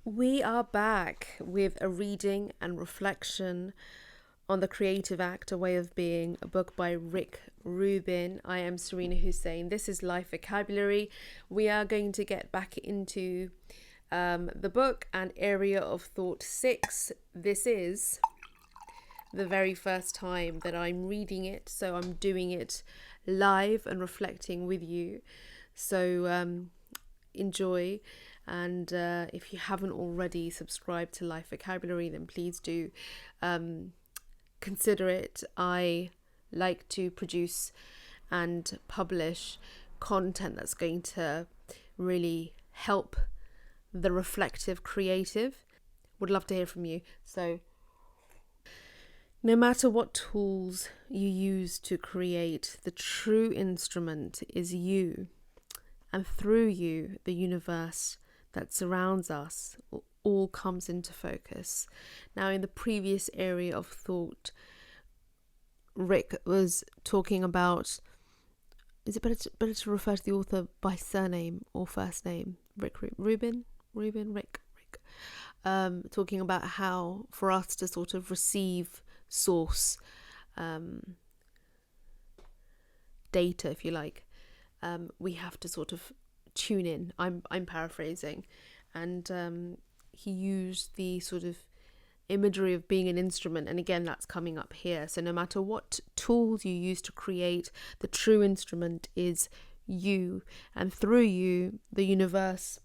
We are back with a reading and reflection on The Creative Act, A Way of Being, a book by Rubin. I am Serena Hussein. This is Life Vocabulary. We are going to get back into the book and area of thought 6. This is the very first time that I'm reading it, so I'm doing it live and reflecting with you. So enjoy. And if you haven't already subscribed to Life Vocabulary, then please do consider it. I like to produce and publish content that's going to really help the reflective creative. Would love to hear from you. So no matter what tools you use to create, the true instrument is you. And through you, the universe that surrounds us all comes into focus. Now, in the previous area of thought, Rick was talking about, is it better to refer to the author by surname or first name? Rubin, Rick. Talking about how for us to sort of receive source data, if you like, we have to sort of tune in. I'm paraphrasing, and he used the sort of imagery of being an instrument, and again that's coming up here. So no matter what tools you use to create, the true instrument is you, and through you, the universe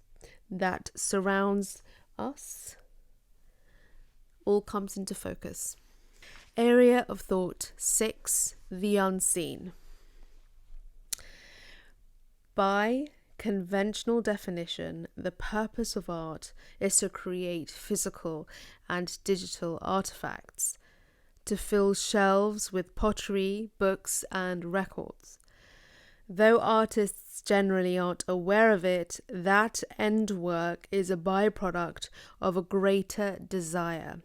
that surrounds us all comes into focus. Area of thought 6, the unseen. By conventional definition, the purpose of art is to create physical and digital artifacts, to fill shelves with pottery, books, and records. Though artists generally aren't aware of it, that end work is a byproduct of a greater desire.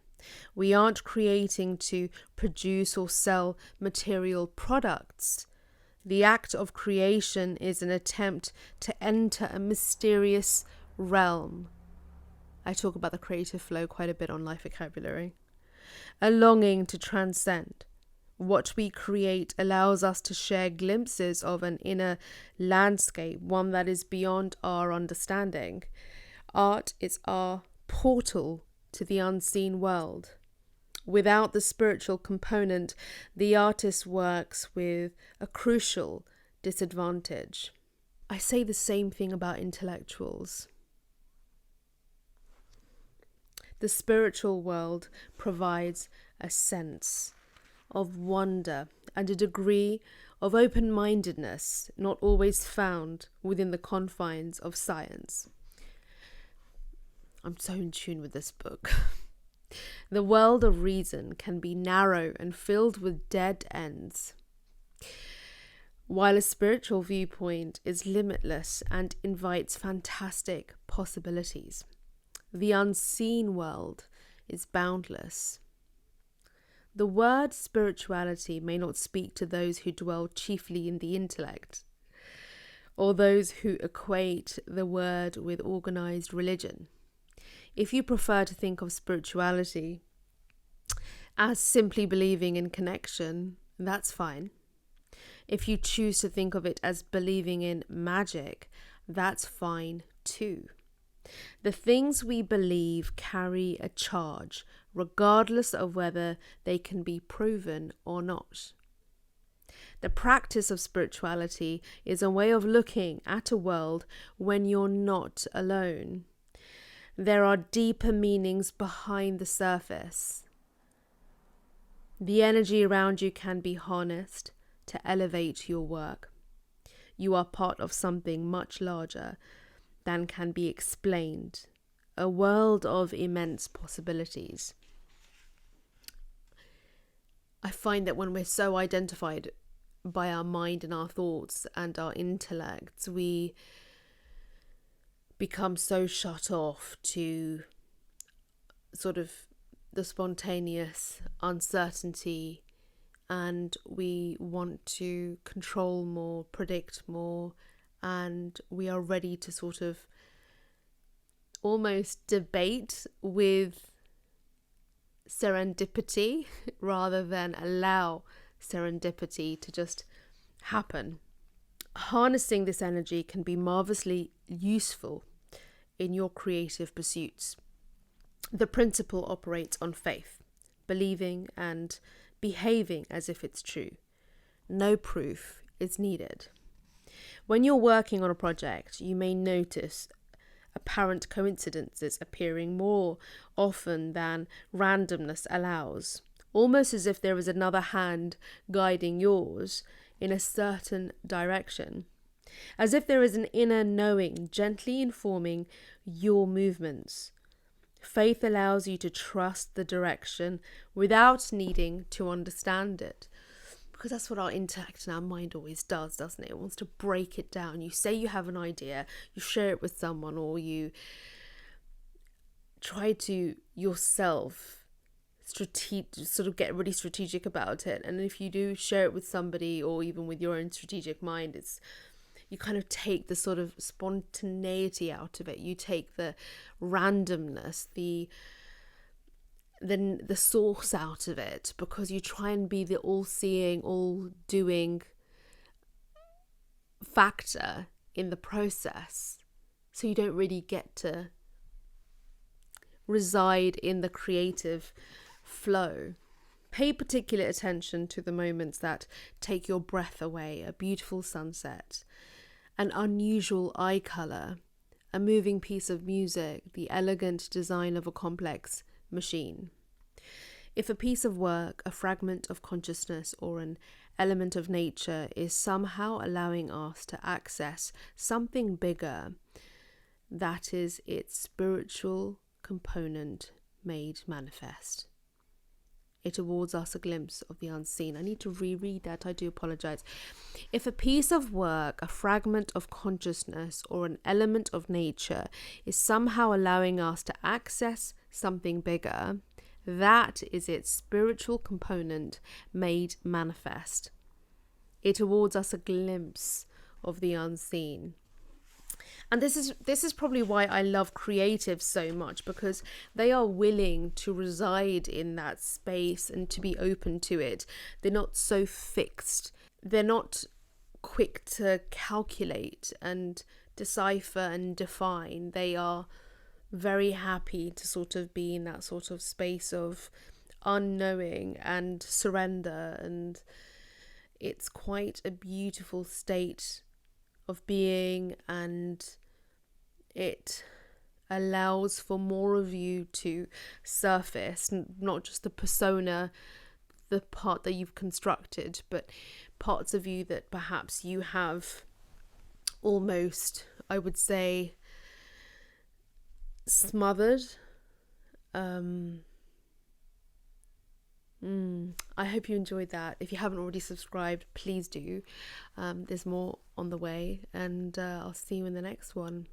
We aren't creating to produce or sell material products. The act of creation is an attempt to enter a mysterious realm. I talk about the creative flow quite a bit on Life Vocabulary. A longing to transcend. What we create allows us to share glimpses of an inner landscape, one that is beyond our understanding. Art is our portal to the unseen world. Without the spiritual component, the artist works with a crucial disadvantage. I say the same thing about intellectuals. The spiritual world provides a sense of wonder and a degree of open-mindedness not always found within the confines of science. I'm so in tune with this book. The world of reason can be narrow and filled with dead ends, while a spiritual viewpoint is limitless and invites fantastic possibilities. The unseen world is boundless. The word spirituality may not speak to those who dwell chiefly in the intellect, or those who equate the word with organized religion. If you prefer to think of spirituality as simply believing in connection, that's fine. If you choose to think of it as believing in magic, that's fine too. The things we believe carry a charge, regardless of whether they can be proven or not. The practice of spirituality is a way of looking at a world when you're not alone. There are deeper meanings behind the surface. The energy around you can be harnessed to elevate your work. You are part of something much larger than can be explained, a world of immense possibilities. I find that when we're so identified by our mind and our thoughts and our intellects, we become so shut off to sort of the spontaneous uncertainty, and we want to control more, predict more, and we are ready to sort of almost debate with serendipity rather than allow serendipity to just happen. Harnessing this energy can be marvelously useful in your creative pursuits. The principle operates on faith, believing and behaving as if it's true. No proof is needed. When you're working on a project, you may notice apparent coincidences appearing more often than randomness allows, almost as if there is another hand guiding yours in a certain direction, as if there is an inner knowing gently informing your movements. Faith allows you to trust the direction without needing to understand it. Because that's what our intellect and our mind always does, doesn't it? It wants to break it down. You say you have an idea, you share it with someone, or you try to yourself sort of get really strategic about it. And if you do share it with somebody, or even with your own strategic mind, you kind of take the sort of spontaneity out of it. You take the randomness, the source out of it, because you try and be the all-seeing, all-doing factor in the process. So you don't really get to reside in the creative flow. Pay particular attention to the moments that take your breath away: a beautiful sunset, an unusual eye colour, a moving piece of music, the elegant design of a complex machine. If a piece of work, a fragment of consciousness, or an element of nature is somehow allowing us to access something bigger, that is its spiritual component made manifest. It awards us a glimpse of the unseen. I need to reread that, I do apologise. If a piece of work, a fragment of consciousness, or an element of nature is somehow allowing us to access something bigger, that is its spiritual component made manifest. It awards us a glimpse of the unseen. And this is probably why I love creatives so much, because they are willing to reside in that space and to be open to it. They're not so fixed. They're not quick to calculate and decipher and define. They are very happy to sort of be in that sort of space of unknowing and surrender. And it's quite a beautiful state of being, and it allows for more of you to surface, not just the persona, the part that you've constructed, but parts of you that perhaps you have almost, I would say, smothered. I hope you enjoyed that. If you haven't already subscribed, please do. There's more on the way, and I'll see you in the next one.